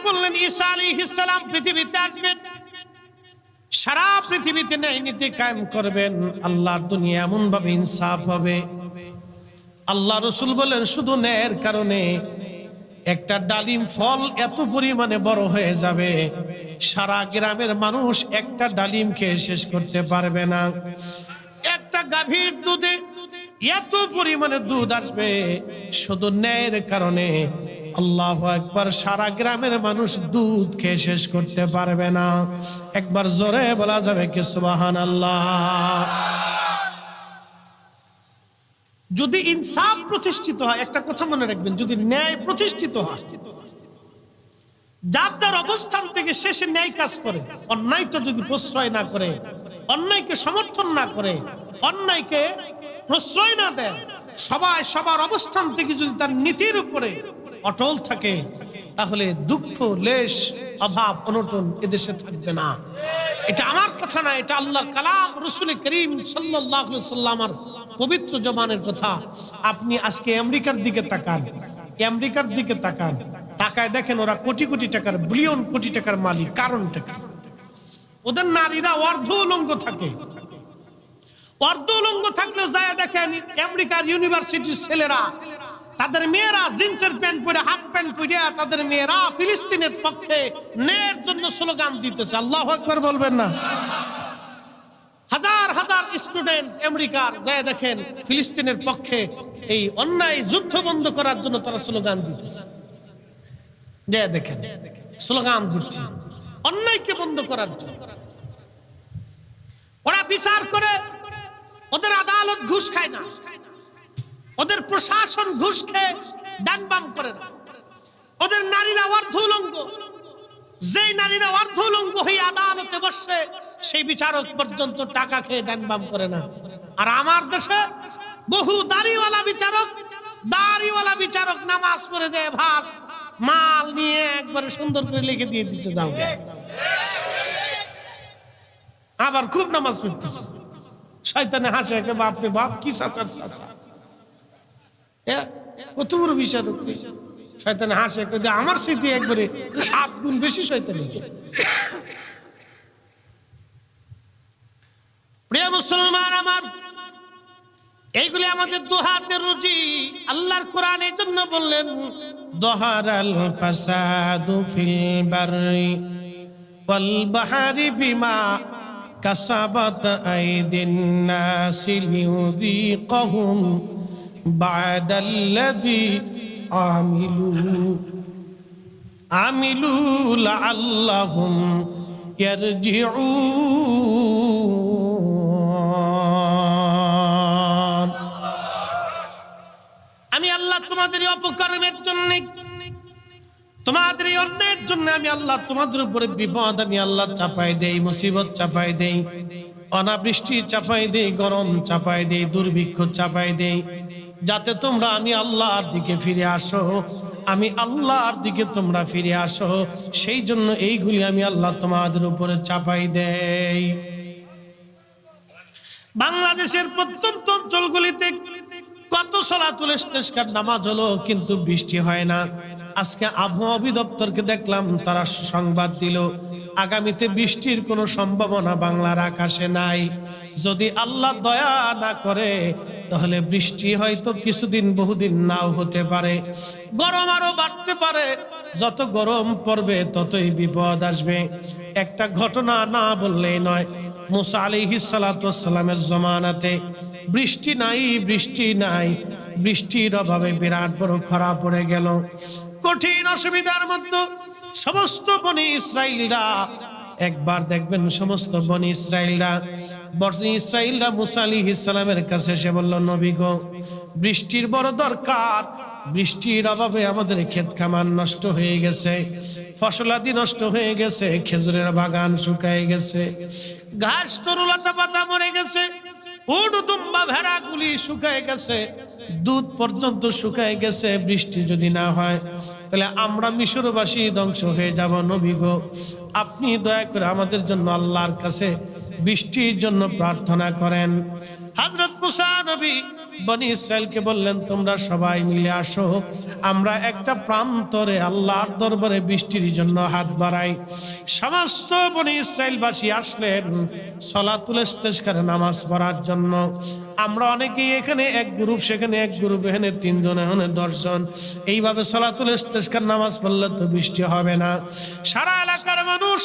বললেন ঈসা আলাইহিস সালাম পৃথিবীতে আসবেন, সারা পৃথিবীতে ন্যায় নীতি কায়েম করবেন, আল্লাহর দুনিয়া এমন ভাবে ইনসাফ হবে। আল্লাহ রাসূল বলেন শুধু ন্যায়ের কারণে একটা ডালিম ফল এত পরিমাণে বড় হয়ে যাবে, সারা গ্রামের মানুষ একটা ডালিম খেয়ে শেষ করতে পারবে না। একটা গাভীর দুধে এত পরিমাণে দুধ আসবে শুধু ন্যায়ের কারণে, আল্লাহু আকবার, সারা গ্রামের মানুষ দুধ খেয়ে শেষ করতে পারবে না। একবার জোরে বলা যাবে কি সুবহানাল্লাহ। যদি ইনসাফ প্রতিষ্ঠিত হয়, একটা কথা মনে রাখবেন, যদি ন্যায় প্রতিষ্ঠিত হয়, যার যার অবস্থান থেকে শেষে ন্যায় কাজ করে, অন্যায়টা যদি প্রশ্রয় না করে, অন্যায়কে সমর্থন না করে, অন্যায়কে প্রশ্রয় না দেয়, সবাই সবার অবস্থান থেকে যদি তার নীতির উপরে অটল থাকে, তাহলে দুঃখ, লেশ, অভাব, অনটন এদেশে থাকবে না। এটা আমার কথা না, এটা আল্লাহর কালাম, রাসূল করিম সাল্লাল্লাহু আলাইহি ওয়াসাল্লামের পবিত্র জবানের কথা। আপনি আজকে আমেরিকার দিকে তাকান, আমেরিকার দিকে তাকান, তাকায় দেখেন ওরা কোটি কোটি টাকার, বিলিয়ন কোটি টাকার মালিক। কারণটা কি? ওদের নারীরা অর্ধ উলঙ্গ থাকে। অর্ধ উলঙ্গ থাকলেও যায় দেখেন আমেরিকার ইউনিভার্সিটির ছেলেরা, তাদের মেয়েরা জিন্সের প্যান্ট পরে, হাফ প্যান্ট পরে, তাদের মেয়েরা ফিলিস্তিনের পক্ষে ন্যায়ের জন্য স্লোগান দিতেছে। আল্লাহু আকবার বলবেন না? হাজার হাজার স্টুডেন্ট আমেরিকার যায় দেখেন ফিলিস্তিনের পক্ষে এই অন্যায় যুদ্ধ বন্ধ করার জন্য তারা স্লোগান দিতেছে। যায় দেখেন স্লোগান দিচ্ছে অন্যায়কে বন্ধ করার জন্য। ওরা বিচার করে, ওদের আদালত ঘুষ খায় না, ওদের প্রশাসন ঘুষ খেয়ে ডান বাম করে না, ওদের নারীরা অর্ধ উলঙ্গ। যেই নারীরা অর্ধ উলঙ্গ হয়ে আদালতে বসে, সেই বিচারক পর্যন্ত টাকা খেয়ে ডান বাম করে না। আর আমার দেশে বহু দাড়িওয়ালা বিচারক নামাজ পড়ে দেয়, ভাস মাল নিয়ে একবারে সুন্দর করে লিখে দিয়ে দিচ্ছে, যাও গে। আবার খুব নামাজ পড়তেছে, শয়তানে হাসে, বাপরে বাপ কি চাচার চাচা, কত বড় বিচারক। শয়তানে হাসে, আমার স্মৃতি একবারে 7 গুণ বেশি শয়তানি। প্রিয় মুসলমান আমার, এইগুলি আমাদের দুহাতের রুজি। আল্লাহর কোরআন এই জন্য বললেন, দহারাল ফাসাদু ফিল বাররি ওয়াল বাহরি বিমা কাসাবাত আইদিন নাসি লিয়ুযীকাহুম বা'দাল্লাযী আমিলু লাআল্লাহুম ইয়ারজিউন। আমি আল্লাহ তোমাদের অপকর্মের জন্য, তোমাদের অন্যায়ের জন্য আমি আল্লাহ তোমাদের উপরে বিপদ আমি আল্লাহ চাপাই দেই, মুসিবত চাপাই দেই, অনাবৃষ্টি চাপাই দেই, গরম চাপাই দেই, দুর্ভিক্ষ চাপাই দেই, যাতে তোমরা আমি আল্লাহর দিকে ফিরে আসো, আমি আল্লাহর দিকে তোমরা ফিরে আসো। সেই জন্য এইগুলি আমি আল্লাহ তোমাদের উপরে চাপাই দেই। বাংলাদেশের প্রত্যন্ত অঞ্চলগুলিতে কত সালাতুল ইস্তিসকার নামাজ হলো, কিন্তু বৃষ্টি হয় না। আজকে আবহাওয়া অধিদপ্তরকে দেখলাম, তারা সংবাদ দিল আগামীতে বৃষ্টির কোনো সম্ভাবনা বাংলার আকাশে নাই। যদি আল্লাহ দয়া না করে তাহলে বৃষ্টি হয়তো কিছুদিন, বহুদিন নাও হতে পারে। গরম আরো বাড়তে পারে, যত গরম পড়বে ততই বিপদ আসবে। একটা ঘটনা না বললেই নয়, মুসা আলাইহিস সালাতু ওয়াস সালামের জমানাতে বৃষ্টি নাই, বৃষ্টির অভাবে বিরাট বড় খরা পড়ে গেল। কঠিন অসুবিধার মধ্যে সমস্ত বনি ইসরাইলরা, একবার দেখবেন সমস্ত বনি ইসরাইলরা মুসা আলাইহিস সালামের কাছে এসে বলল, নবী গো, বৃষ্টির বড় দরকার, বৃষ্টির অভাবে আমাদের ক্ষেত খামার নষ্ট হয়ে গেছে, ফসলাদি নষ্ট হয়ে গেছে, খেজুরের বাগান শুকায় গেছে, ঘাস তরুলতা পাতা মরে গেছে, উট দুম্বা ভেড়াগুলি শুকায় গেছে, দুধ পর্যন্ত শুকায় গেছে। বৃষ্টি যদি না হয় তাহলে আমরা মিশরবাসী ধ্বংস হয়ে যাব। নবী গো, আপনি দয়া করে আমাদের জন্য আল্লাহর কাছে বৃষ্টির জন্য প্রার্থনা করেন। হযরত মুসা নবী বনি ইসরাইলকে বললেন, তোমরা সবাই মিলে আসো, আমরা একটা প্রান্তরে আল্লাহর দরবারে বৃষ্টির জন্য হাত বাড়াই। সমস্ত বনি ইসরাইলবাসী আসলেন সালাতুল ইস্তিসকার নামাজ পড়ার জন্য। আমরা অনেকেই এখানে এক গ্রুপ, সেখানে এক গ্রুপ, এখানে 3 জন, এখানে 10 জন, এইভাবে সালাতুল ইস্তিসকার নামাজ পড়লে তো বৃষ্টি হবে না। সারা এলাকার মানুষ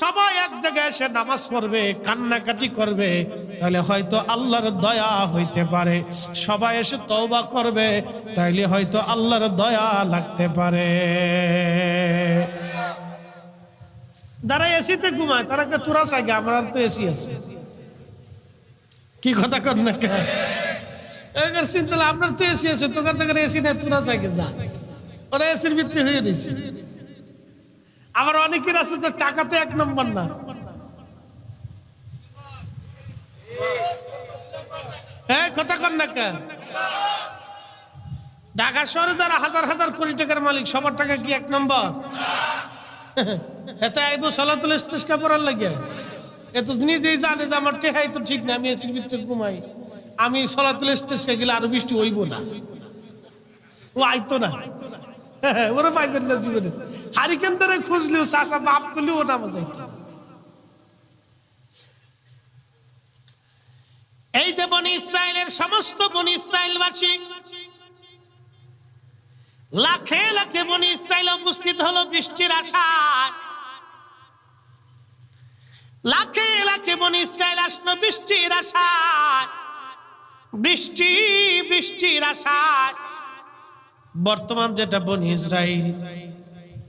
সবাই এক জায়গায় এসে নামাজ পড়বে, কান্নাকাটি করবে, তাহলে হয়তো আল্লাহর দয়া হইতে পারে। সবাই এসে তওবা করবে, তাইলে হয়তো আল্লাহর দয়া লাগতে পারে। যারা এসিতে ঘুমায় তারা কে তোরা চাইগে, আমরা তো এসি আছে, কি কথা কর না কে? এর চিন্তা আপনার তো এসি আছে, তোকার থেকে এসি নেই, তোরা চাইগে যা, ওরা এসির ভিতরে হয়ে রয়েছে। আবার অনেকের আছে তো টাকাতে 1 নম্বর না। কথা কর না কে? ঢাকা শহরে যারা হাজার হাজার কোটি টাকার মালিক, সবার টাকা কি 1 নম্বর? এত আইব সালাতুল ইস্তিসকা পড়ার লাগে, এত নিজেই জানে যে আমার টেহাই তো ঠিক না, আমি এসির ভিতরে ঘুমাই, আমি সালাতুল ইস্তিসকা গেলে আরো বৃষ্টি হইব না, ও আইতো না, ওরা পাইবেন না জীবনে। হারিকেন ধরে খুঁজলেও, চাষা বাপ করলেও নামাজ আইতো। এই যে বনি ইসরায়েলের সমস্ত বনি ইসরায়েলবাসী, লাখে লাখে বনি ইসরায়েল উপস্থিত হলো বৃষ্টির আশায়। লাখে লাখে বনি ইসরায়েল আসলো বৃষ্টির আশায়, বৃষ্টির আশায়। বর্তমান যেটা বনি ইসরায়েল,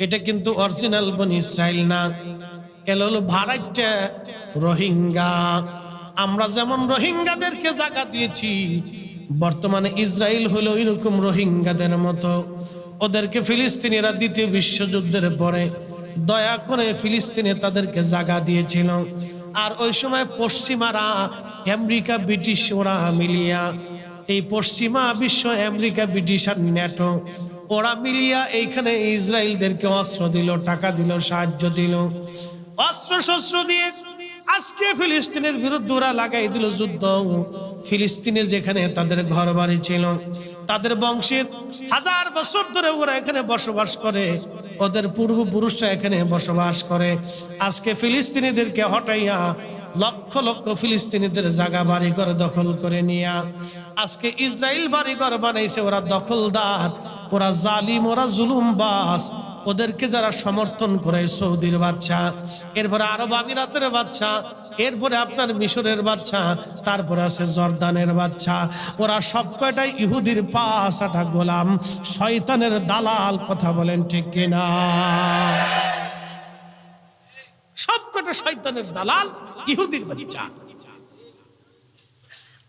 এটা কিন্তু অরিজিনাল বনি ইসরায়েল না, এলো হলো ভাড়াইটা রোহিঙ্গা। আমরা যেমন রোহিঙ্গাদেরকে জায়গা দিয়েছি, বর্তমানে ইসরায়েল হলো এরকম রোহিঙ্গাদের মতো। ওদেরকে ফিলিস্তিনিরা ২য় বিশ্বযুদ্ধের পরে দয়া করে ফিলিস্তিনে তাদেরকে জায়গা দিয়েছিল। আর ওই সময় পশ্চিমারা, আমেরিকা, ব্রিটিশ, ওরা মিলিয়া, এই পশ্চিমা বিশ্ব, আমেরিকা, ব্রিটিশ আর ন্যাটো, ওরা মিলিয়া এইখানে ইসরায়েলদেরকে অস্ত্র দিল, টাকা দিল, সাহায্য দিল, অস্ত্র শস্ত্র দিয়ে আজকে ফিলিস্তিনের বিরুদ্ধে ওরা লাগাই দিল যুদ্ধ। ফিলিস্তিনের যেখানে তাদের ঘর বাড়ি ছিল, তাদের বংশের 1000 বছর ধরে ওরা এখানে বসবাস করে, ওদের পূর্বপুরুষরা এখানে বসবাস করে। আজকে ফিলিস্তিনিদেরকে হটাইয়া লক্ষ লক্ষ ফিলিস্তিনিদের জায়গা বাড়ি ঘর দখল করে নিয়া আজকে ইসরায়েল বাড়ি ঘর বানাইছে। ওরা দখলদার, ওরা জালিম, ওরা জুলুমবাজ। ওদেরকে যারা সমর্থন করে, সৌদির বাচ্চা, এরপরে আরব আমিরাতের বাচ্চা, এরপরে আপনার মিশরের বাচ্চা, তারপরে আছে জর্দানের বাচ্চা, ওরা সব কয়টাই ইহুদির পাঁচটা গোলাম, শয়তানের দালাল। কথা বলেন ঠিক কিনা? সব কটা শয়তানের দালাল, ইহুদির বাচ্চা।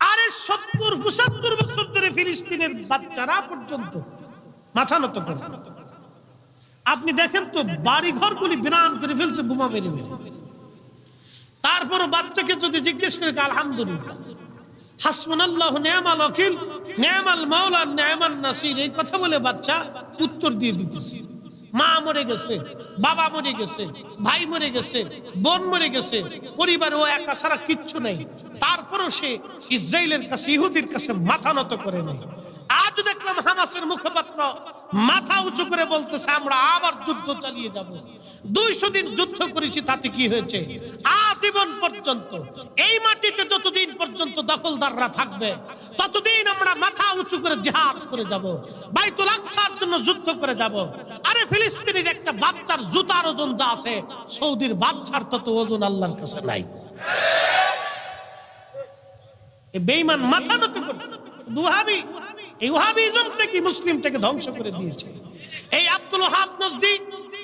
আরে 70-75 বছর ধরে ফিলিস্তিনের বাচ্চারা পর্যন্ত মাথা নত করে। আপনি দেখেন তো, বাড়ি ঘরগুলি বিরান করে ফেলছে বোমা মেরে মেরে। তারপরও বাচ্চাকে যদি জিজ্ঞেস করে, আলহামদুলিল্লাহ, হাসবুনাল্লাহু নি'মাল ওয়াকিল, নি'মাল মাওলা, নি'মান নাসির, এই কথা বলে বাচ্চা উত্তর দিয়ে দিতেছে। মা মরে গেছে, বাবা মরে গেছে, ভাই মরে গেছে, বোন মরে গেছে, পরিবার ও একা ছাড়া কিচ্ছু নেই, তারপরও সে ইসরায়েলের কাছে, ইহুদির কাছে মাথা নত করে নেই। আজ দেখলাম হামাসের মুখপাত্র মাথা উঁচু করে বলতেছে, আমরা আবার যুদ্ধ চালিয়ে যাব। 200 দিন যুদ্ধ করেছি, তাতে কি হয়েছে? আজীবন পর্যন্ত এই মাটিতে যতদিন পর্যন্ত দখলদাররা থাকবে, ততদিন আমরা মাথা উঁচু করে জিহাদ করে যাব, বাইতুল আকসার জন্য যুদ্ধ করে যাব। আরে ফিলিস্তিনের একটা বাচ্চার জুতার ওজন যা আছে, সৌদির বাচ্চার তত ওজন আল্লাহর কাছে নাই। এই বেঈমান মাথা নত করে দুহাবি, এই ওয়াহাবিজমটাকে, মুসলিমটাকে ধ্বংস করে দিয়েছে। এই আব্দুল ওয়াহাব নজদি,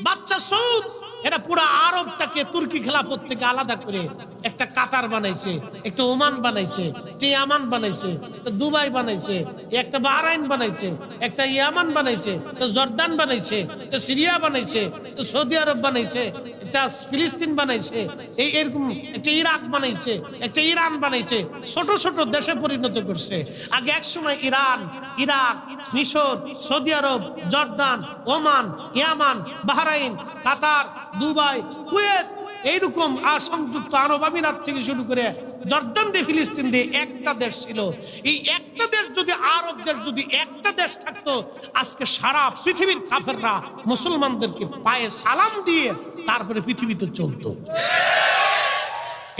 বাচ্চা সৌদ, এরা পুরো আরবটাকে তুর্কি খেলাফত থেকে আলাদা করে একটা কাতার বানাইছে, একটা ওমান বানাইছে, একটা ইয়ামান বানাইছে, একটা দুবাই বানাইছে, একটা বাহরাইন বানাইছে, একটা ইয়ামান বানাইছে, একটা জর্দান বানাইছে, একটা সিরিয়া বানাইছে, একটা সৌদি আরব বানাইছে, একটা ফিলিস্তিন বানাইছে, এই এরকম একটা ইরাক বানাইছে, একটা ইরান বানাইছে। ছোট ছোট দেশে পরিণত করছে। আগে এক সময় ইরান, ইরাক, মিশর, সৌদি আরব, জর্দান, ওমান, ইয়ামান, বাহরাইন, কাতার, দুবাই, কুয়েত, এইরকম আর সংযুক্ত আরব আমিরাত থেকে শুরু করে জর্দান দিয়ে ফিলিস্তিন দিয়ে একটা দেশ ছিল। এই একটা দেশ যদি আরব দেশ যদি একটা দেশ থাকতো, আজকে সারা পৃথিবীর কাফেররা মুসলমানদেরকে পায়ে সালাম দিয়ে তারপরে পৃথিবীতে চলতো।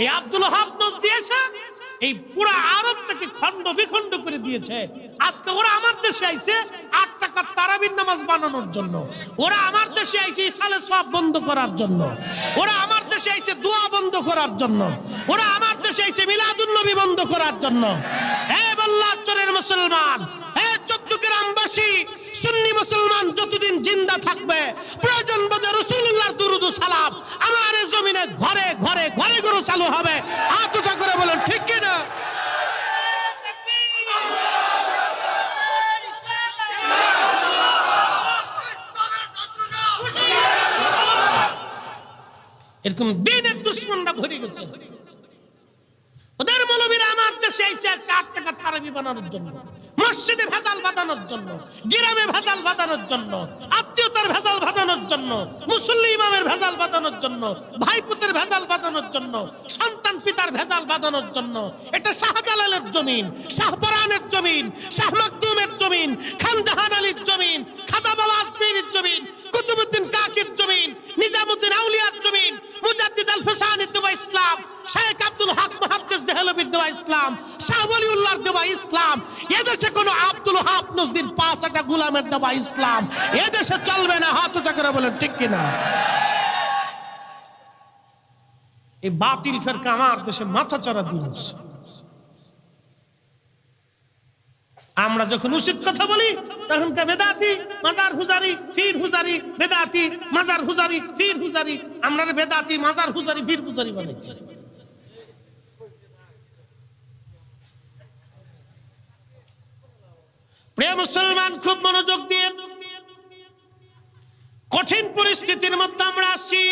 এই আব্দুল ওহাব নজ দিয়েছে, এই পুরো আরবটাকে খণ্ড বিখণ্ড করে দিয়েছে। আজকে ওরা আমার দেশে আইছে 8 টাকার তারাবির নামাজ বানানোর জন্য, ওরা আমার দেশে আইছে ইসালে সওয়াব বন্ধ করার জন্য, ওরা আমার দেশে আইছে দোয়া বন্ধ করার জন্য, ওরা আমার দেশে আইছে মিলাদুন নবী বন্ধ করার জন্য। হে বল্লাচরের মুসলমান, হে চট্টগ্রামবাসী, সুন্নি মুসলমান যতদিন জিন্দা থাকবে, প্রয়োজন বোধে রাসূলুল্লাহর দুরূদ ও সালাম আমার এই জমিনে ঘরে ঘরে ঘরে ঘরে চালু হবে। হাত উঁচা করে বলেন ঠিক কি না? এরকম দিনের দুশ্মনরা ভরে গেছে। ওদের মৌলবীরা আমার দেশে আইছে আজকে 8 টাকার তারাবি বানানোর জন্য, মসজিদে ভেজাল বাঁধানোর জন্য, গ্রামে ভেজাল বাঁধানোর জন্য, আত্মীয়তার ভেজাল বাঁধানোর জন্য, মুসল্লি ইমামের ভেজাল বাঁধানোর জন্য, ভাইপুতের ভেজাল বাঁধানোর জন্য, সন্তান পিতার ভেজাল বাঁধানোর জন্য। এটা শাহজালালের জমিন, শাহপরানের জমিন, শাহ মাকদুমের জমিন, খান জাহান আলীর জমিন, খাজা বাবা আজমিরের জমিন, কুতুবউদ্দিন কাকির জমিন, নিজামউদ্দিন আউলিয়ার জমিন, মুজাদ্দিদ আল ফসানির দেওয়া ইসলাম, শেখ আব্দুল হক মুহাদ্দিস দেহলভির দেওয়া ইসলাম, শাহ ওয়ালিউল্লাহর দেওয়া ইসলাম। এদেশে কোনো আব্দুল ওহাব নজদির 5টা গোলামের দেওয়া ইসলাম এদেশে চলবে না। হাত উঁচা করে বলেন ঠিক কিনা? এই বাতিল ফেরকা আমার দেশে মাথা চড়া দিয়েছে। আমরা যখন উচিত কথা বলি তখন বেদাতি, মাজার হুজারি, ফির হুজারি, বেদাতি, মাজার হুজারি, ফির হুজারি। আমরা বেদাতি, মাজার হুজারি, ফির হুজারি বানাইছি। প্রিয় মুসলমান, খুব মনোযোগ দিয়ে, কঠিন পরিস্থিতির মধ্যে আমরা আছি।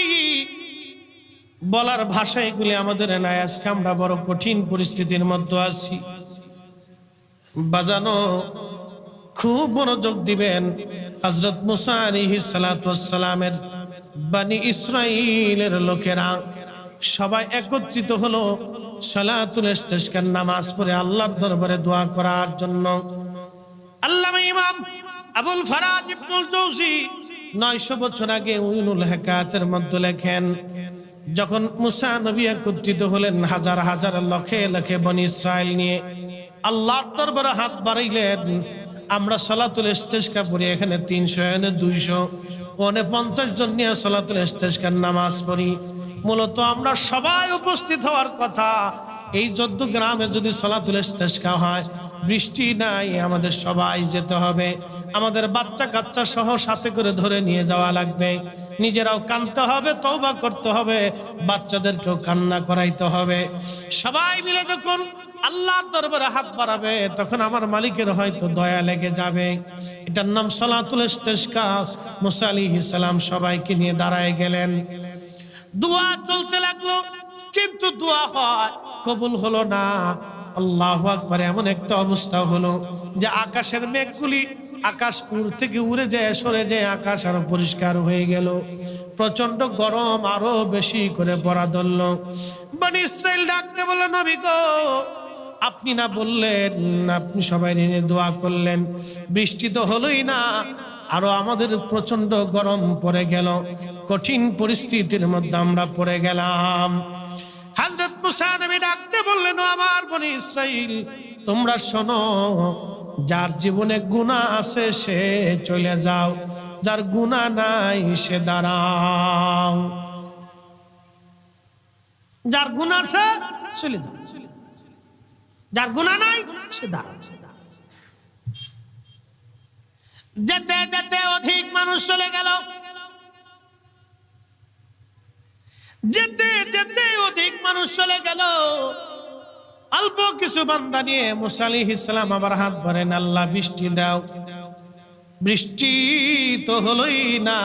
বলার ভাষা এগুলি আমাদের নাই, আজকে আমরা বড় কঠিন পরিস্থিতির মধ্যে আছি। বাজানো, খুব মনোযোগ দিবেন। হযরত মুসা আলাইহিস সালাতু ওয়াস সালামের বনি ইসরাইলের লোকেরা সবাই একত্রিত হলো সালাতুল ইস্তিসকার নামাজ পড়ে আল্লাহর দরবারে দোয়া করার জন্য। আল্লামা ইমাম আবুল ফারাজ ইবনুল জৌজি 900 বছর আগে উইনুল হিকায়াতের মধ্যে লেখেন, যখন মুসা নবী একত্রিত হলেন হাজার হাজার লক্ষে লক্ষে বনি ইসরাইল নিয়ে আল্লাহর দরবারে হাত বাড়াইলেন। আমরা সালাতুল ইস্তিসকা পড়ি, এখানে 300 এনে 200 ওনে 50 জন নিয়ে সালাতুল ইস্তিসকার নামাজ পড়ি। মূলত আমরা সবাই উপস্থিত হওয়ার কথা। এই 14 গ্রামে যদি সালাতুল ইস্তিসকা হয়, বৃষ্টি নাই, আমাদের সবাই যেতে হবে। আমাদের বাচ্চা কাচ্চা সহ সাথে করে ধরে নিয়ে যাওয়া লাগবে। নিজেরাও কাঁদতে হবে, তওবা করতে হবে, বাচ্চাদেরকেও কান্না করাইতে হবে। সবাই মিলে যখন আল্লাহর দরবারে হাত বাড়াবে তখন আমার মালিকের হয়তো দয়া লেগে যাবে। এটার নাম সালাতুল ইস্তিসকা। মুসা আলাইহিস সালাম সবাইকে নিয়ে দাঁড়ায় গেলেন। দোয়া চলতে লাগলো, কিন্তু দোয়া হয় কবুল হলো না। আল্লাহু আকবার। এমন একটা অবস্থা হলো যে আকাশের মেঘগুলি আকাশপুর থেকে উড়ে যায়, সরে যায়, আকাশ আরো পরিষ্কার হয়ে গেল। প্রচন্ড গরম আরো বেশি করে পড়া ধরল। বনি ইসরাইল ডাকতে বলল, নবী গো, আপনি না বললেন, আপনি সবাই নিয়ে দোয়া করলেন, বৃষ্টি তো হলোই না, আরো আমাদের প্রচন্ড গরম পড়ে গেল, কঠিন পরিস্থিতির মধ্যে আমরা পড়ে গেলাম। হযরত মুসা নবী ডাকতে বললেন, আমার বনি ইসরাইল, তোমরা শোনো, যার জীবনে গুনাহ আছে সে চলে যাও, যার গুনাহ নাই সে দাঁড়াও। যার গুনাহ আছে চলে যাও, যার গুনাহ নাই সে দাঁড়াও। যেতে যেতে অধিক মানুষ চলে গেল, যেতে যেতে অধিক মানুষ চলে গেল। অল্প কিছু বান্দা নিয়ে মুসা আলাইহিস সালাম আবার হাত বাড়ালেন, আল্লাহ বৃষ্টি দাও। বৃষ্টি তো হলোই না,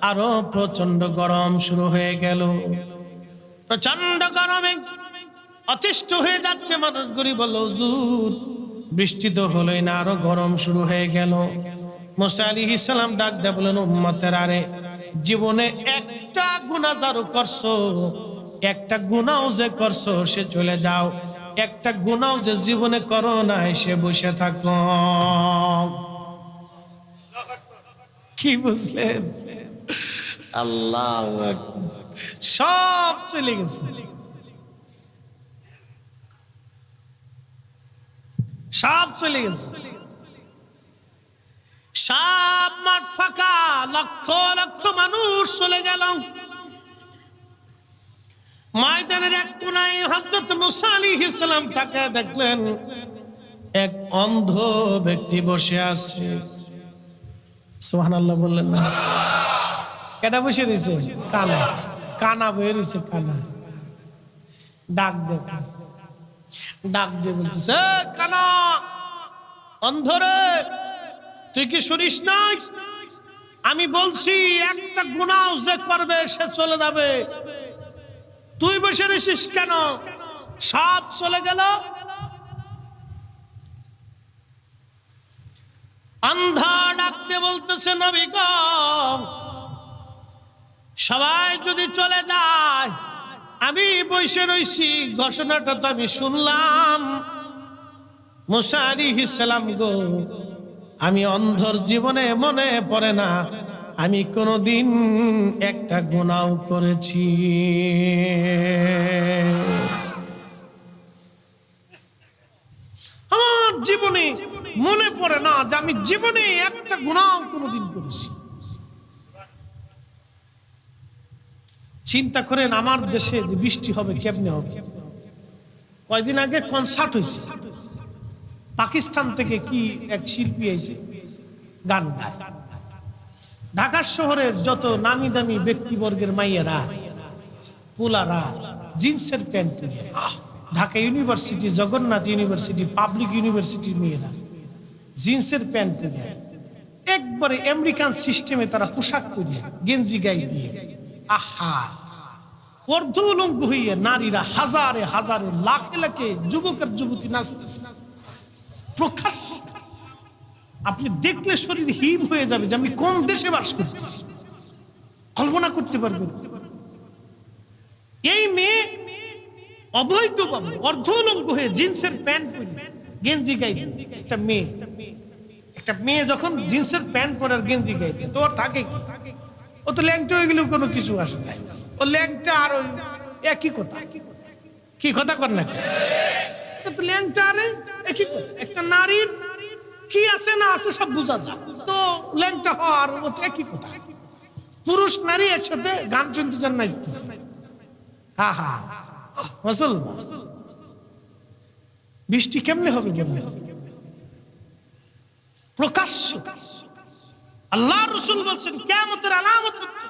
আরো প্রচন্ড গরম শুরু হয়ে গেল। প্রচন্ড গরমে অতিষ্ঠ হয়ে যাচ্ছে মানুষগুলি। বলল, হুজুর, বৃষ্টি তো হলোই না, আরো গরম শুরু হয়ে গেল। মুসা আলাইহিস সালাম ডাক দিয়ে বলেন, উম্মতের, আরে জীবনে একটা গুনাহ যারো করছো, একটা গুনাহ যে করছো সে চলে যাও, একটা গুনাহ যে জীবনে করো নাই সে বসে থাকো। কি বুঝলেন? আল্লাহু আকবার। সব চলে গেছে, সব চলে গেছে, সব মাঠ ফাঁকা, লক্ষ লক্ষ মানুষ চলে গেল। ময়দানের এক কোনায় হযরত মুসা আলাইহিস সালাম তাকে দেখলেন, এক অন্ধ ব্যক্তি বসে আছে। সুবহানাল্লাহ বললেন না? কেডা বসে রয়েছে? কানা, কানা বসে রয়েছে, কানা। ডাক দে, ডাক দিয়ে বলতেছে, কানা, অন্ধরে, তুই কি শুনিস নাই? আমি বলছি একটা গুনাহ যে করবে সে চলে যাবে, তুই বসে রয়েছিস কেন? সব চলে গেল। অন্ধা ডাকতে বলতেছে, নবী গো, সবাই যদি চলে যায়, আমি বসে রইছি, ঘোষণাটা তো আমি শুনলাম। মুসা আলাইহিস সালাম গো, আমি অন্ধর জীবনে মনে পড়ে না আমি কোনদিন একটা গুনাহ করেছি। আমার জীবনে মনে পড়ে না যে আমি জীবনে একটা গুনাহ কোনদিন করেছি। চিন্তা করেন, আমার দেশে যে বৃষ্টি হবে কেমনে হবে? কয়দিন আগে কনসার্ট হয়েছে, পাকিস্তান থেকে কি এক শিল্পী এসে গান গায়। ঢাকা শহরের যত নামি দামি ব্যক্তিবর্গের মাইয়েরা, পোলারা জিন্সের প্যান্ট পরে, Dhaka university, Jagannath university, public ইউনিভার্সিটির মেয়েরা জিন্সের প্যান্ট পরে, একবারে আমেরিকান সিস্টেমে তারা পোশাক পরে, গেঞ্জি গায়ে দিয়ে, আহা, অর্ধ উলঙ্গ হইয়া নারীরা হাজারে হাজারে লাখে লাখে যুবক আর যুবতী নাচতেছে প্রকাশ। আপনি দেখলে শরীর হিম হয়ে যাবে যে আমি কোন দেশে বাস করতেছি, কল্পনা করতে পারবেন। এই মেয়ে অবৈধভাবে অর্ধ উলঙ্গ হয়ে জিন্সের প্যান্ট পরে, গেঞ্জি গায়ে, একটা মেয়ে যখন জিন্সের প্যান্ট পরে আর গেঞ্জি গায়ে তো ওর থাকে কি? ও তো ল্যাংটা হয়ে গেলেও কোনো কিছু আসে যায়, ও ল্যাংটা আর ওই একই কথা। কি কথা কর না, ল্যাংটা আর একই কথা। একটা নারীর কি আছে না আছে সব বোঝা যায়, তো ল্যাংটা হওয়ার একই কথা। পুরুষ নারী একসাথে গান শুনতে চান, নাচতেছে, হা হা মুসলমান। বৃষ্টি কেমনে হবে? কেমনে প্রকাশ্য। আল্লাহ রাসূল বলেন কিয়ামতের আলামত হচ্ছে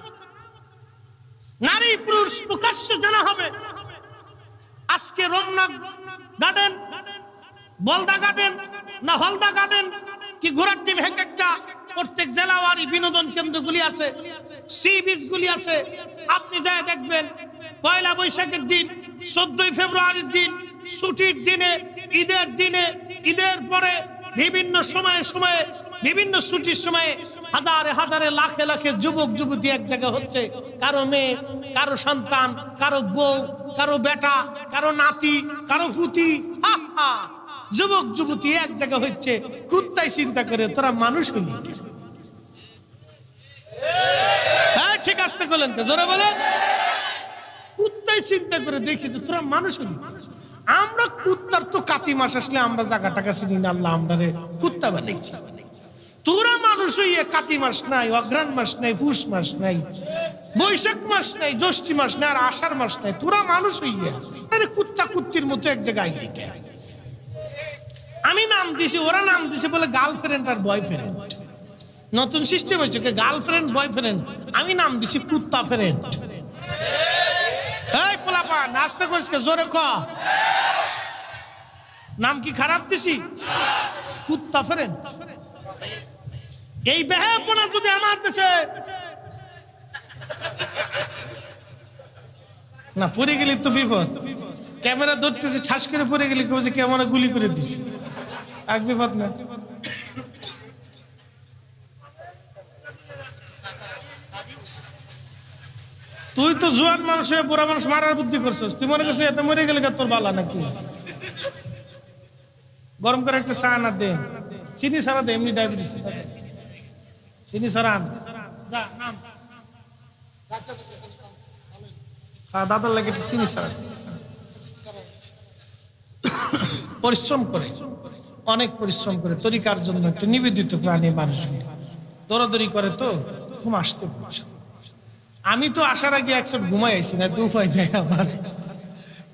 নারী পুরুষ প্রকাশ্য জানা হবে। আজকে রমনা গার্ডেন, বলদা গার্ডেন না হলদা গার্ডেন কি ঘোরার ডিম, একটা প্রত্যেক জেলাওয়ারি বিনোদন কেন্দ্রগুলি আছে, সি বিচ গুলি আছে। আপনি যায় দেখবেন, পয়লা বৈশাখের দিন, 14ই ফেব্রুয়ারির দিন, ছুটির দিনে, ঈদের দিনে, ঈদের পরে বিভিন্ন সময়ে সময়ে, বিভিন্ন ছুটির সময়ে হাজারে হাজারে লাখে লাখে যুবক যুবতী এক জায়গায় হচ্ছে। কারো মেয়ে, কারো সন্তান, কারো বউ, কারো বেটা, কারো নাতি, কারো পুতি, হা হা, যুবক যুবতী এক জায়গায় হচ্ছে। কুত্তাই চিন্তা করে তোরা মানুষ হইলি, হ্যাঁ ঠিক আসতে বলেন, জোরে বলেন। কুত্তাই চিন্তা করে দেখি যে তোরা মানুষ হইলি। আমরা কুত্তার তো কাতি মাস আসলে আমরা জায়গা টাকা চিনি না, আল্লাহ আমরা কুত্তা বানাইছি। তোরা মানুষ হইয়া কাতি মাস নাই, অগ্রহায়ণ মাস নাই, পুষ মাস নাই, বৈশাখ মাস নাই, জ্যৈষ্ঠী মাস নাই, আর আষাঢ় মাস নাই, তোরা মানুষ হইয়া কুত্তা কুত্তির মতো এক জায়গায় আইলি। আমি নাম দিছি, ওরা নাম দিছে বলে গার্লফ্রেন্ড আর বয়ফ্রেন্ড। নতুন সিস্টেম হয়েছে গার্লফ্রেন্ড বয়ফ্রেন্ড, আমি নাম দিছি কুত্তা ফ্রেন্ড। এই পোলাপা নাচতে করিস কে? জোরে ক, নাম কি খারাপ দিছি? কুত্তা ফ্রেন্ড। এই বেহাপনা যদি আমার দেশে না, পড়ে গেলি তো বিপদ। ক্যামেরা ধরতেছি, ঠাস করে পড়ে গেলি কেউ যে ক্যামেরা গুলি করে দিছি, এক বিপদ না। তুই তো জোয়ান মানুষ হয়ে বুড়া মানুষ মারার বুদ্ধি করছিস, তুই মনে করছিস এত মরে গেলে তোর বালা নাকি? গরম করে একটা চা না দে, চিনি ছাড়া দে, এমনি ডায়াবেটিস চিনি ছাড়া আন। দাদার লাগে চিনি ছাড়া। পরিশ্রম করে, অনেক পরিশ্রম করে তরিকার জন্য, একটু নিবেদিত প্রাণী মানুষগুলো দৌড়াদৌড়ি করে তো ঘুম আসতে পারছে। আমি তো আসার আগে একসাথে ঘুমাই আইছি না, তো উপায় নেই আমার,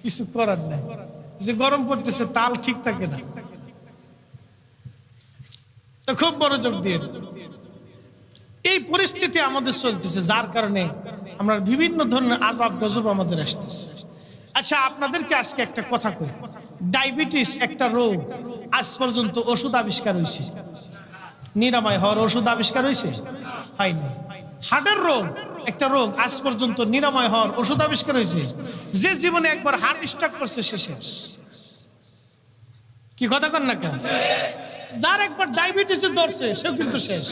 কিছু করার নাই। যে গরম পড়তেছে তাল ঠিক থাকে না, তো খুব মনোযোগ দিয়ে এই পরিস্থিতি আমাদের চলতেছে, যার কারণে আমরা বিভিন্ন ধরনের আযাব গজব আমাদের আসতেছে। আচ্ছা, আপনাদেরকে আজকে একটা কথা কই, ডায়াবেটিস একটা রোগ, আজ পর্যন্ত ওষুধ আবিষ্কার হয়েছে, নিরাময় হওয়ার ওষুধ আবিষ্কার হয়েছে? হয়নি। হার্টের রোগ একটা রোগ, আজ পর্যন্ত নিরাময় হওয়ার ওষুধ আবিষ্কার হয়েছে? যে জীবনে একবার হার্ট স্ট্রোক করছে সে শেষ। কি কথা কন না কেন? যার একবার ডায়াবেটিসে ধরছে সেও কিন্তু শেষ,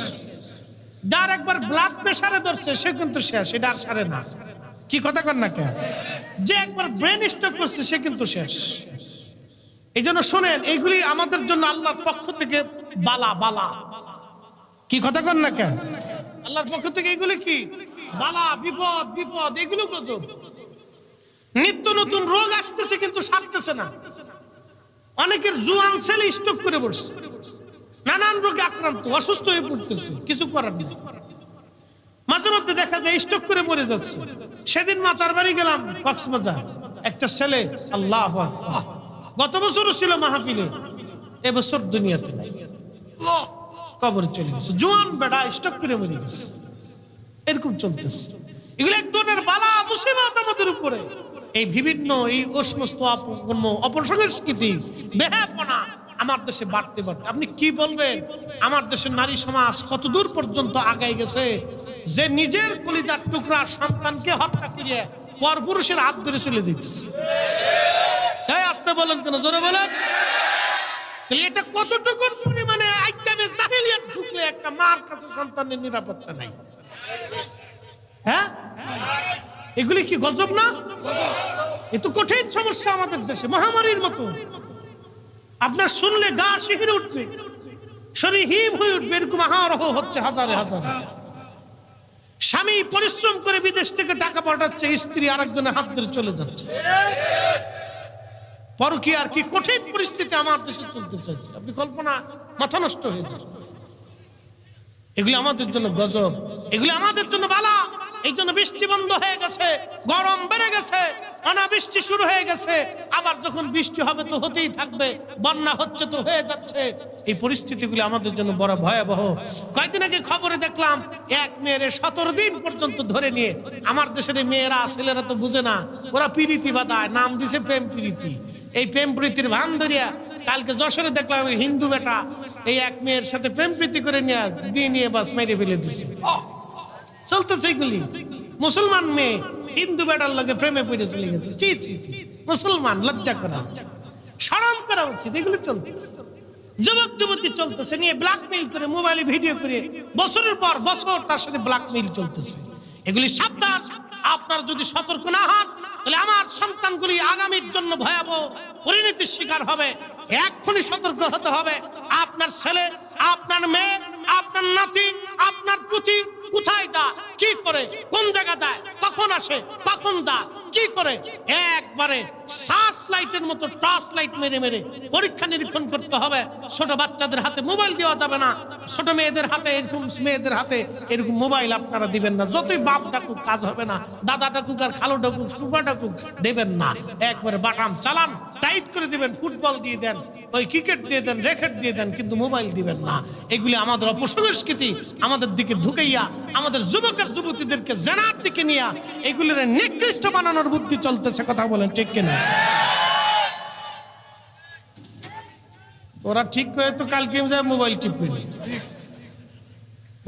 যার একবার ব্লাড প্রেসারে ধরছে সে কিন্তু শেষ, এটা আর সারে না। কি কথা কন না কেন? যে একবার ব্রেন স্ট্রোক করছে সে কিন্তু শেষ। এই জন্য শোনেন, এইগুলি আমাদের জন্য আল্লাহর পক্ষ থেকে বালা বালা। কি কথা কন না কেন? আল্লাহর পক্ষ থেকে এগুলি কি বালা, বিপদ বিপদ, এগুলো গজব। নিত্য নতুন রোগ আসতেছে কিন্তু সারতেছে না। অনেকের জোয়ান ছেলে স্ট্রোক করে বসছে, নানান রোগে আক্রান্ত, অসুস্থ হয়ে পড়তেছে, কিছু করার নেই। মাঝে মধ্যে দেখা যায় স্ট্রোক করে মরে যাচ্ছে। সেদিন মাতার বাড়ি গেলাম কক্সবাজার, একটা ছেলে, আল্লাহ আকবার, গত বছরও ছিল মাহফিলে, এবছর দুনিয়াতে নাই, কবরে চলে গেছে। জোয়ান বেড়া স্ট্রোক করে মরে গেছে। এরকম চলতেছে। এগুলো এক ধরনের বালা মুসিবত আমাদের উপরে। এই বিভিন্ন এই সমস্ত অপসংস্কৃতি, বেহাপনা আমার দেশে বাড়তে বাড়তে, আপনি কি বলবেন? আমার দেশের নারী সমাজ কত দূর পর্যন্ত আগায় গেছে যে নিজের কলিজার টুকরা সন্তানকে হত্যা করে পরপুরুষের হাত ধরে চলে যেতেছে। আসতে বলেন কেন, জোরে বলেন। তাহলে এটা কতটুকু পরিমাণে আইকামে জাহেলিয়াত ঢুকলে একটা মার কাছে সন্তানের নিরাপত্তা নাই? হ্যাঁ, এগুলি কি গজব না? এ তো কঠিন সমস্যা আমাদের দেশে, মহামারীর মতো। আপনার শুনলে গা শিহরে উঠবে, শরীর হিম হয়ে উঠবে, এরকম আহারহ হচ্ছে হাজারে হাজারে। স্বামী পরিশ্রম করে বিদেশ থেকে টাকা পাঠাচ্ছে, স্ত্রী আরেকজনের হাত ধরে চলে যাচ্ছে। পরকীয়ার কি কঠিন পরিস্থিতি আমার দেশে চলতে চাইছে, আপনি কল্পনা, মাথা নষ্ট হয়ে যাচ্ছে। এগুলি আমাদের জন্য গজব, এগুলি আমাদের জন্য বালা। এই জন্য বৃষ্টি বন্ধ হয়ে গেছে, গরম বেড়ে গেছে, অনাবৃষ্টি শুরু হয়ে গেছে। আবার যখন বৃষ্টি হবে তো হতেই থাকবে, বন্যা হচ্ছে তো হয়ে যাচ্ছে। এই পরিস্থিতিগুলি আমাদের জন্য বড় ভয়াবহ। কয়েকদিন আগে খবরে দেখলাম এক মেয়ের 17 দিন পর্যন্ত ধরে নিয়ে, আমার দেশের মেয়েরা ছেলেরা তো বুঝে না, ওরা পিরিতি বাঁধায়, নাম দিছে প্রেম প্রীতি। এই প্রেম প্রীতির ভান ধরিয়া কালকে যশোরে দেখলাম হিন্দু বেটা এই এক মেয়ের সাথে প্রেম প্রীতি করে নিয়ে বাস মেরে ফেলে দিচ্ছে। চলতেছে এগুলি। মুসলমান মেয়ে হিন্দু বেটার লগে প্রেমে পড়ে চলে গেছে। চি চি চি, মুসলমান, লজ্জা করা উচিত, শরম করা উচিত। এগুলি চলতেছে। যুবক যুবতী চলতেছে নিয়ে ব্ল্যাকমেইল করে, মোবাইলে ভিডিও করে বছরের পর বছর তার সাথে ব্ল্যাকমেইল চলতেছে। এগুলি সাবধান। আপনার যদি সতর্ক না হন তাহলে আমার সন্তানগুলি আগামীর জন্য ভয়াবহ পরিণতির শিকার হবে। এক্ষুনি সতর্ক হতে হবে। আপনার ছেলে, আপনার মেয়ে, আপনার নাতি, আপনার পুতি কোথায় যা, কি করে, কোন জায়গা যায়, কখন আসে, কখন যা, কি করে, একবারে সার্চ লাইটের মতো টর্চ লাইট মেরে মেরে পরীক্ষা নিরীক্ষণ করতে হবে। ছোট বাচ্চাদের হাতে মোবাইল দেওয়া যাবে না, ছোট মেয়েদের হাতে এরকম মোবাইল আপনারা দিবেন না। যতই বাপ ডাকুক কাজ হবে না, দাদা ডাকুক আর খালো ডাকুক, ফুফা ডাকুক, দেবেন না। একবারে বাটাম চালান টাইট করে দিবেন, ফুটবল দিয়ে দেন, ওই ক্রিকেট দিয়ে দেন, র্যাকেট দিয়ে দেন, কিন্তু মোবাইল দিবেন না। এগুলি আমাদের অপসংস্কৃতি আমাদের দিকে ঢুকাইয়া আমাদের যুবকের যুবতীদেরকে জানার দিকে নিয়ে এগুলির নিকৃষ্ট বানানোর বুদ্ধি চলতেছে। কথা বলেন ঠিক কিনা? ওরা ঠিক করে তো কালকে মোবাইল টিপবে,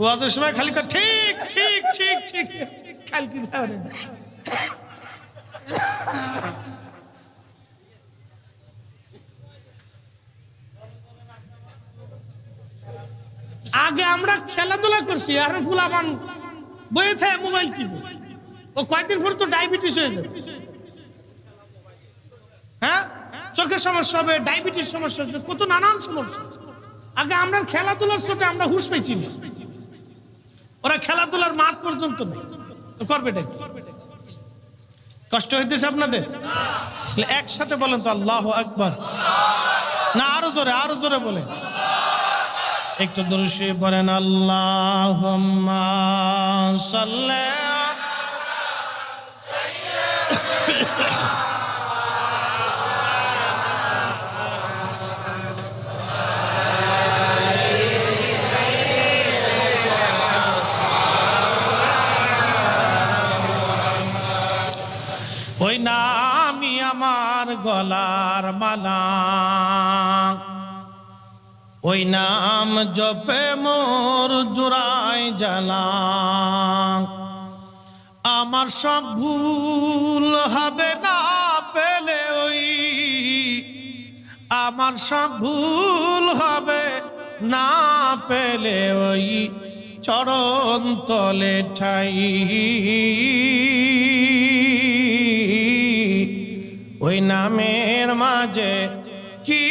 ওয়াজের সময় খালি ঠিক ঠিক ঠিক ঠিক কালকে যাবে। আগে আমরা খেলাধুলা করছি, আর ফুলাবান বয়ে থাকে মোবাইল টিপে। ও কয়েকদিন পর তো ডায়াবেটিস হয়ে যাবে। হ্যাঁ, চোখের সমস্যা হবে, ডায়াবেটিস সমস্যা হবে, কত নানান সমস্যা। আগে আমরা খেলাধুলার ছোটে আমরা হুঁশ পেয়েছি না, ওরা খেলাধুলার মাঠ পর্যন্ত নেই, করবে নাকি? কষ্ট হইতেছে আপনাদের? একসাথে বলেন তো আল্লাহু আকবার। না আরো জোরে বলেন। একটু দরুদ শরীফ পড়েন। আল্লাহুম্মা সাল্লি ওই নামই আমার গলার মালা, ওই নাম জপে মোর জোড়ায় জ্বালা। আমার সব ভুল হবে না পেলে ওই, আমার সব ভুল হবে না পেলে ওই চরণ তলে ঠাই। ওই নামের মাঝে কি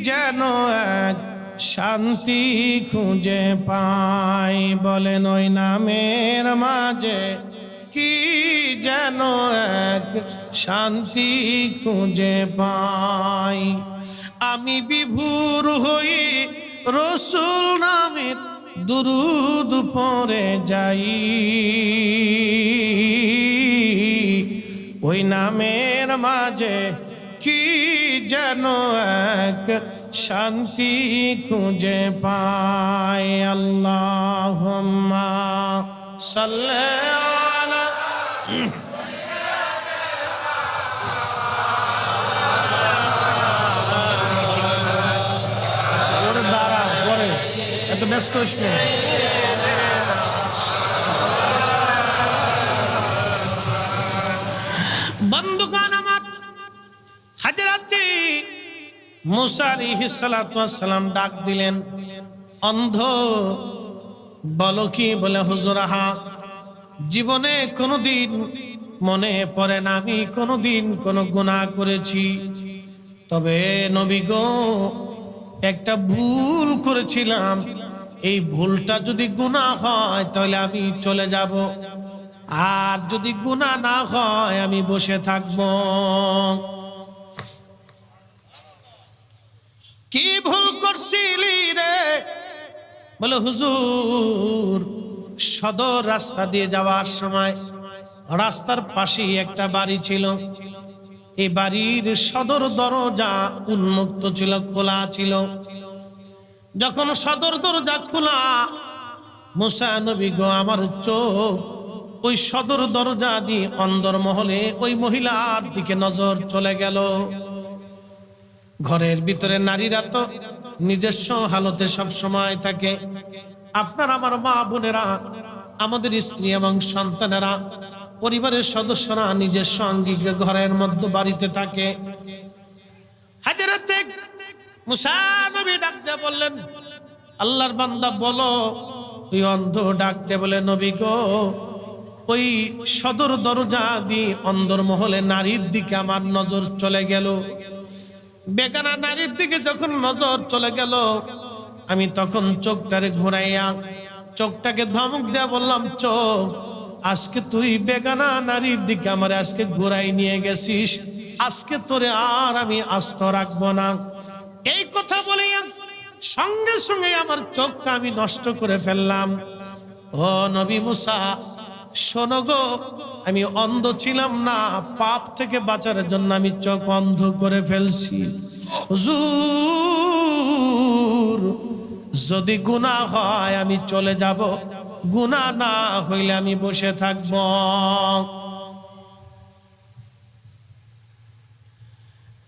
যেন এক শান্তি খুঁজে পাই। বলেন ওই নামের মাঝে কি যেন এক শান্তি খুঁজে পাই। আমি বিভোর হই রসুল নামের দুরুদ পড়ে যাই। ওই নামের মাঝে কি যেন এক শান্তি খুঁজে পাই। আল্লাহুম্মা সাল্লি আলা ওরে দাঁড়া পরে এত ব্যস্ত হইস না। বন্ধুগণ আমার, হযরত মুসা আলাইহিস সালাতু ওয়াস সালাম ডাক দিলেন, অন্ধ বলো কি? বলে হুজুর হা, জীবনে কোনোদিন মনে পড়ে না আমি কোনোদিন কোনো গুনাহ করেছি, তবে নবী গো একটা ভুল করেছিলাম, এই ভুলটা যদি গুনাহ হয় তাহলে আমি চলে যাব, আর যদি গুনাহ না হয় আমি বসে থাকব। কি ভুল করছিলি রে? বলে হুজুর সদর রাস্তা দিয়ে যাওয়ার সময় রাস্তার পাশেই একটা বাড়ি ছিল, এই বাড়ির সদর দরজা উন্মুক্ত ছিল, খোলা ছিল। যখন সদর দরজা খোলা, মুসা নবী গো আমার চোখ ওই সদর দরজা দিয়ে অন্দর মহলে ওই মহিলার দিকে নজর চলে গেল। ঘরের ভিতরে নারীরা তো নিজস্ব হালতে সব সময় থাকে। আপনার আমার মা বোনেরা, আমাদের স্ত্রী এবং সন্তানেরা, পরিবারের সদস্যরা নিজস্ব আঙ্গিকে ঘরের মধ্যে বাড়িতে থাকে। হযরত মুসা নবী ডাক দিয়ে বললেন, আল্লাহর বান্দা বলো। ওই অন্ধ ডাক দিয়ে বলে, নবী গো ওই সদর দরজা দিয়ে অন্দর মহলে নারীর দিকে আমার নজর চলে গেল। বেগানা নারীর দিকে যখন নজর চলে গেল, আমি তখন চোখটারে ঘুরাইয়া চোখটাকে ধমক দেয়া বললাম, চোখ আজকে তুই বেগানা নারীর দিকে আমার আজকে ঘুরাই নিয়ে গেছিস, আজকে তোরে আর আমি আস্ত রাখবো না। এই কথা বলে সঙ্গে সঙ্গে আমার চোখটা আমি নষ্ট করে ফেললাম। ও নবী মুসা শোনো গো, আমি অন্ধ ছিলাম না, পাপ থেকে বাঁচার জন্য আমি চোখ অন্ধ করে ফেলছি। হুজুর যদি গুনাহ হয় আমি চলে যাব, গুনাহ না হইলে আমি বসে থাকব।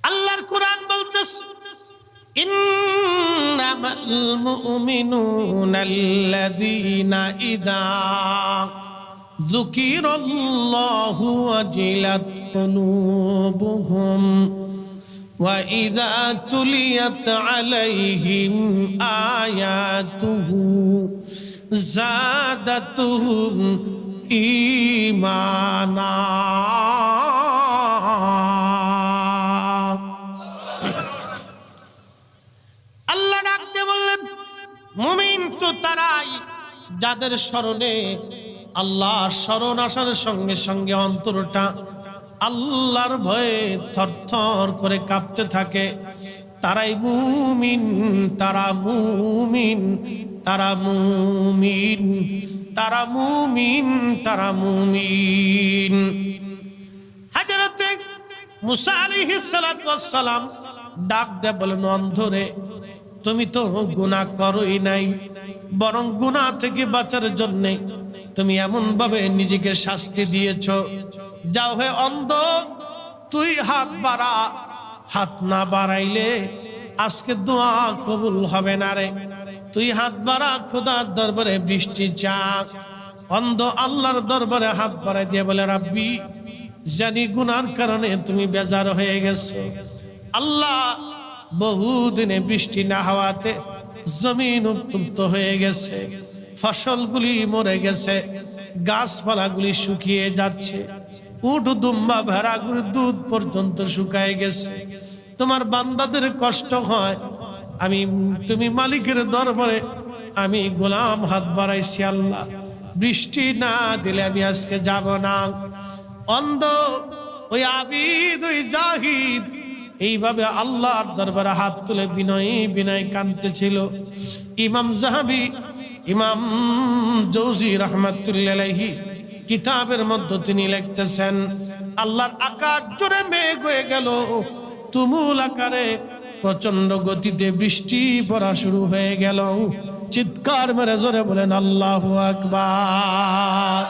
আল্লাহর কোরআন বলতেছে, ইন্নামাল মুমিনুনা আল্লাযীনা ইযা যুকিরাল্লাহু ওয়াজিলাত কুলুবুহুম ওয়া ইযা তুলিয়াত আলাইহিম আয়াতুহু যাদাতুহুম ঈমানা। আল্লাহ ডাক দিয়ে বললেন, মুমিন তো তারাই যাদের স্মরণে আল্লাহর স্মরণ আসার সঙ্গে সঙ্গে অন্তরটা আল্লাহর ভয়ে থরথর করে কাঁপতে থাকে। তারাই মুমিন, তারা মুমিন, তারা মুমিন, তারা মুমিন, তারা মুমিন। হযরতে মুসা আলাইহিস সালাতু ওয়াস সালাম ডাক দিয়ে বলেন, অন্ধরে তুমি তো গুনাহ করোই নাই, বরং গুনাহ থেকে বাঁচার জন্য তুমি এমন ভাবে নিজেকে শাস্তি দিয়েছ। যাও হে অন্ধ, তুই হাত বাড়া, হাত না বাড়াইলে আজকে দোয়া কবুল হবে না রে। তুই হাত বাড়া, খোদার দরবারে বৃষ্টি চা। অন্ধ আল্লাহর দরবারে হাত বাড়াই দিয়ে বলে, রাব্বি জানি গুনার কারণে তুমি বেজার হয়ে গেছো আল্লাহ, বহুদিনে বৃষ্টি না হওয়াতে জমিন উত্তপ্ত হয়ে গেছে, ফসলগুলি মরে গেছে, গাছপালাগুলি শুকিয়ে যাচ্ছে, উট দুম্বা ভেড়াগুলির দুধ পর্যন্ত শুকায় গেছে। তোমার বান্দাদের কষ্ট হয়, তুমি মালিকের দরবারে আমি গোলাম হাত বাড়াইছি, আল্লাহ বৃষ্টি না দিলে আমি আজকে যাব না। অন্ধ ওই আবিদ, ওই জাহিদ এইভাবে আল্লাহর দরবারে হাত তুলে বিনয়ী বিনয় কাঁদতেছিল। ইমাম যাহাবী, ইমাম জৌজি রাহমাতুল্লাহি আলাইহি কিতাবের মধ্যে তিনি লিখতেছেন, আল্লাহর আকাশ জুড়ে মেঘ হয়ে গেল, তুমুল আকারে প্রচন্ড গতিতে বৃষ্টি পড়া শুরু হয়ে গেল। চিৎকার মেরে জোরে বলেন আল্লাহু আকবার।